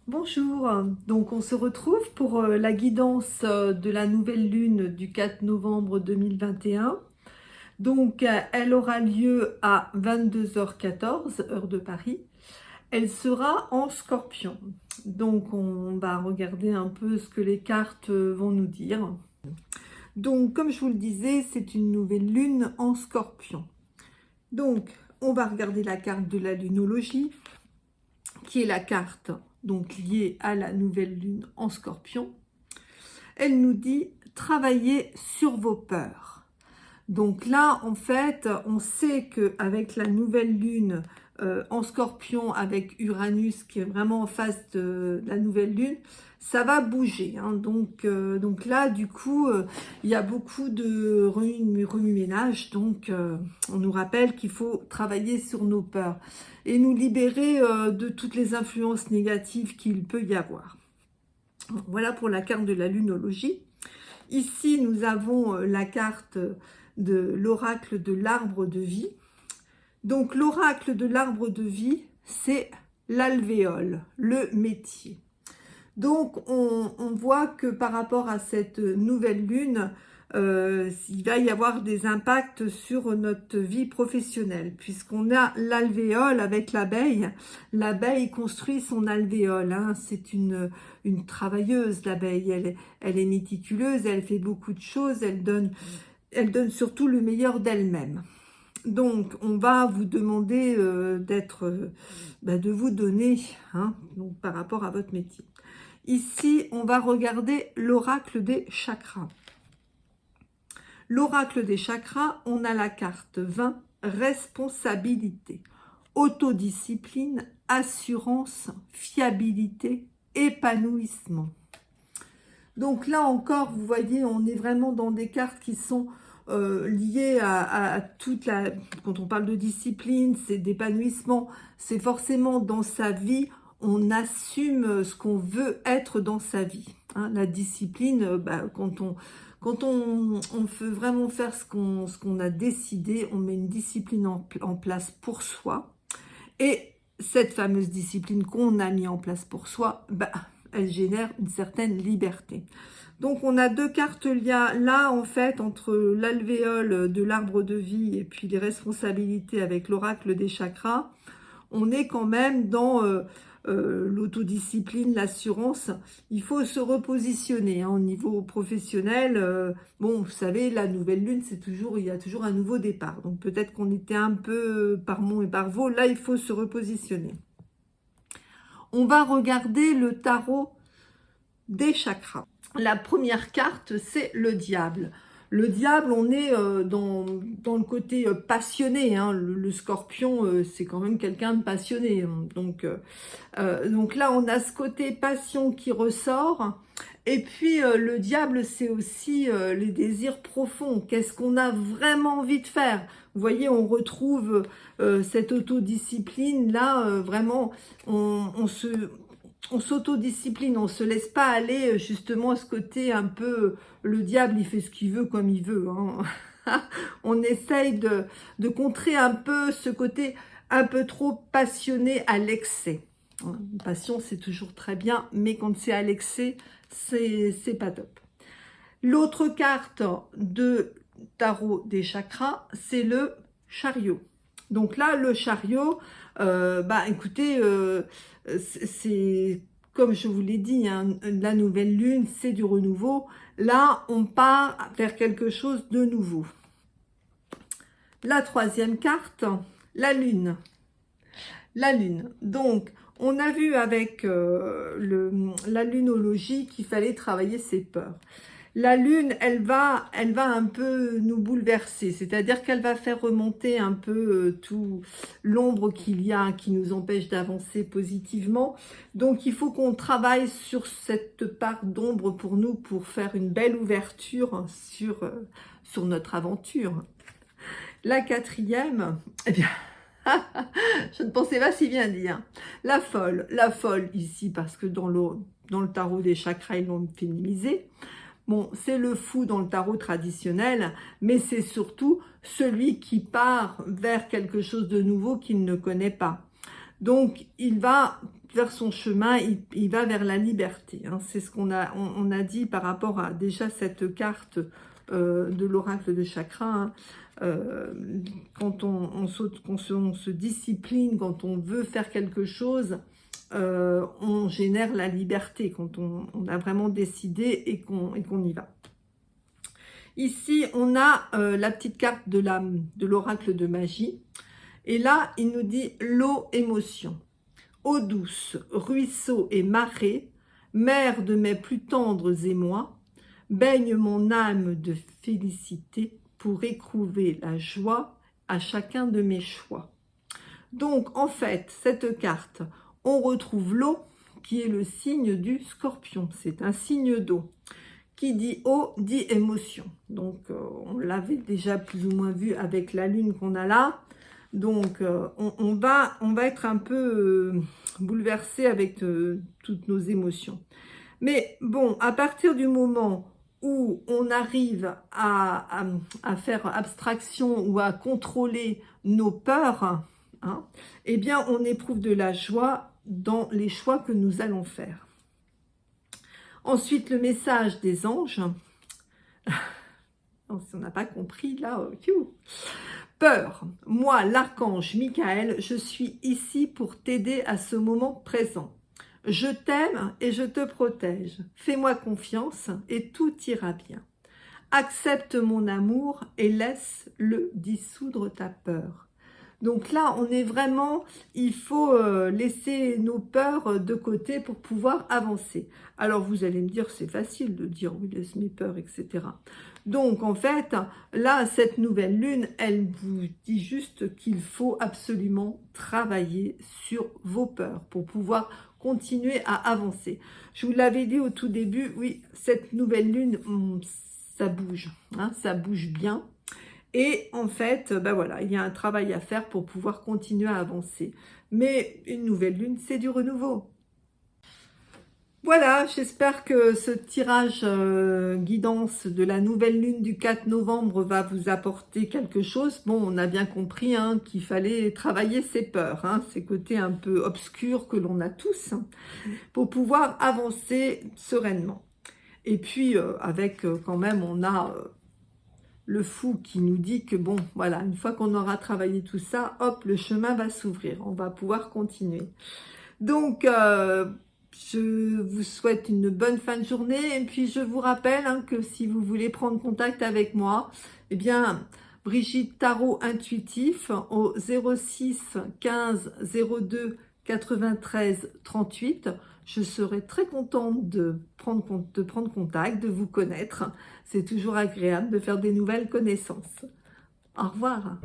Bonjour, donc on se retrouve pour la guidance de la nouvelle lune du 4 novembre 2021. Donc elle aura lieu à 22h14, heure de Paris. Elle sera en Scorpion. Donc on va regarder un peu ce que les cartes vont nous dire. Donc comme je vous le disais, c'est une nouvelle lune en Scorpion. Donc on va regarder la carte de la lunologie, qui est la carte donc liée à la nouvelle lune en Scorpion. Elle nous dit travailler sur vos peurs. Donc là, en fait, on sait qu'avec la nouvelle lune en Scorpion, avec Uranus qui est vraiment en face de la nouvelle lune, ça va bouger. Hein. Donc là, du coup, il y a beaucoup de remue-ménage. Donc, on nous rappelle qu'il faut travailler sur nos peurs et nous libérer de toutes les influences négatives qu'il peut y avoir. Voilà pour la carte de la lunologie. Ici, nous avons la carte de l'oracle de l'arbre de vie. Donc, l'oracle de l'arbre de vie, c'est l'alvéole, le métier. Donc, on voit que par rapport à cette nouvelle lune, il va y avoir des impacts sur notre vie professionnelle, puisqu'on a l'alvéole avec l'abeille. L'abeille construit son alvéole, hein. C'est une travailleuse, l'abeille. Elle est méticuleuse, elle fait beaucoup de choses, elle donne surtout le meilleur d'elle-même. Donc, on va vous demander de vous donner, hein, donc, par rapport à votre métier. Ici, on va regarder l'oracle des chakras. L'oracle des chakras, on a la carte 20, responsabilité, autodiscipline, assurance, fiabilité, épanouissement. Donc là encore, vous voyez, on est vraiment dans des cartes qui sont liées à toute la... Quand on parle de discipline, c'est d'épanouissement, c'est forcément dans sa vie, on assume ce qu'on veut être dans sa vie. Hein. La discipline, quand on veut vraiment faire ce qu'on a décidé, on met une discipline en place pour soi. Et cette fameuse discipline qu'on a mis en place pour soi, elle génère une certaine liberté. Donc, on a deux cartes là, en fait, entre l'alvéole de l'arbre de vie et puis les responsabilités avec l'oracle des chakras. On est quand même dans l'autodiscipline, l'assurance. Il faut se repositionner hein, au niveau professionnel. Bon, vous savez, la nouvelle lune, il y a toujours un nouveau départ. Donc, peut-être qu'on était un peu par Mont et par Vaux. Là, il faut se repositionner. On va regarder le tarot des chakras. La première carte, c'est le diable. Le diable, on est dans le côté passionné. Hein. Le scorpion, c'est quand même quelqu'un de passionné. Hein. Donc là, on a ce côté passion qui ressort. Et puis, le diable, c'est aussi les désirs profonds. Qu'est-ce qu'on a vraiment envie de faire? Vous voyez, on retrouve cette autodiscipline. Là, vraiment, on s'autodiscipline, on ne se laisse pas aller justement à ce côté un peu, le diable il fait ce qu'il veut comme il veut. Hein. On essaye de contrer un peu ce côté un peu trop passionné à l'excès. Une passion c'est toujours très bien, mais quand c'est à l'excès, c'est pas top. L'autre carte de tarot des chakras, c'est le chariot. Donc là, le chariot, écoutez, c'est comme je vous l'ai dit, hein, la nouvelle lune, c'est du renouveau. Là, on part vers quelque chose de nouveau. La troisième carte, la lune. La lune. Donc, on a vu avec la lunologie qu'il fallait travailler ses peurs. La lune, elle va un peu nous bouleverser, c'est-à-dire qu'elle va faire remonter un peu tout l'ombre qu'il y a, qui nous empêche d'avancer positivement. Donc, il faut qu'on travaille sur cette part d'ombre pour nous, pour faire une belle ouverture sur notre aventure. La quatrième, eh bien, je ne pensais pas si bien dire. La folle ici, parce que dans le tarot des chakras, ils l'ont féminisé. Bon, c'est le fou dans le tarot traditionnel, mais c'est surtout celui qui part vers quelque chose de nouveau qu'il ne connaît pas. Donc, il va vers son chemin, il va vers la liberté. Hein. C'est ce qu'on a, on a dit par rapport à déjà cette carte de l'oracle de chakra. Hein. Quand on se discipline, quand on veut faire quelque chose, on génère la liberté, quand on a vraiment décidé et qu'on y va. Ici, on a la petite carte de l'oracle de magie. Et là, il nous dit l'eau émotion. Eau douce, ruisseau et marée, mère de mes plus tendres émois, baigne mon âme de félicité pour éprouver la joie à chacun de mes choix. Donc, en fait, cette carte, on retrouve l'eau qui est le signe du scorpion. C'est un signe d'eau. Qui dit eau, dit émotion. Donc, on l'avait déjà plus ou moins vu avec la lune qu'on a là. Donc, on va être un peu bouleversé avec toutes nos émotions. Mais bon, à partir du moment où on arrive à faire abstraction ou à contrôler nos peurs, hein, eh bien, on éprouve de la joie dans les choix que nous allons faire. Ensuite, le message des anges. Si on n'a pas compris, là, peur. Moi, l'archange Michael, je suis ici pour t'aider à ce moment présent. Je t'aime et je te protège. Fais-moi confiance et tout ira bien. Accepte mon amour et laisse-le dissoudre ta peur. Donc là, on est vraiment, il faut laisser nos peurs de côté pour pouvoir avancer. Alors vous allez me dire, c'est facile de dire, oui, laisse mes peurs, etc. Donc en fait, là, cette nouvelle lune, elle vous dit juste qu'il faut absolument travailler sur vos peurs pour pouvoir continuer à avancer. Je vous l'avais dit au tout début, oui, cette nouvelle lune, ça bouge, hein, ça bouge bien. Et en fait, ben voilà, il y a un travail à faire pour pouvoir continuer à avancer. Mais une nouvelle lune, c'est du renouveau. Voilà, j'espère que ce tirage guidance de la nouvelle lune du 4 novembre va vous apporter quelque chose. Bon, on a bien compris hein, qu'il fallait travailler ses peurs, hein, ces côtés un peu obscurs que l'on a tous, hein, pour pouvoir avancer sereinement. Et puis, avec quand même, on a... le fou qui nous dit que bon, voilà, une fois qu'on aura travaillé tout ça, hop, le chemin va s'ouvrir, on va pouvoir continuer. Donc, je vous souhaite une bonne fin de journée et puis je vous rappelle hein, que si vous voulez prendre contact avec moi, eh bien, Brigitte Tarot Intuitif au 06 15 02 93 38. Je serai très contente de prendre contact, de vous connaître. C'est toujours agréable de faire des nouvelles connaissances. Au revoir.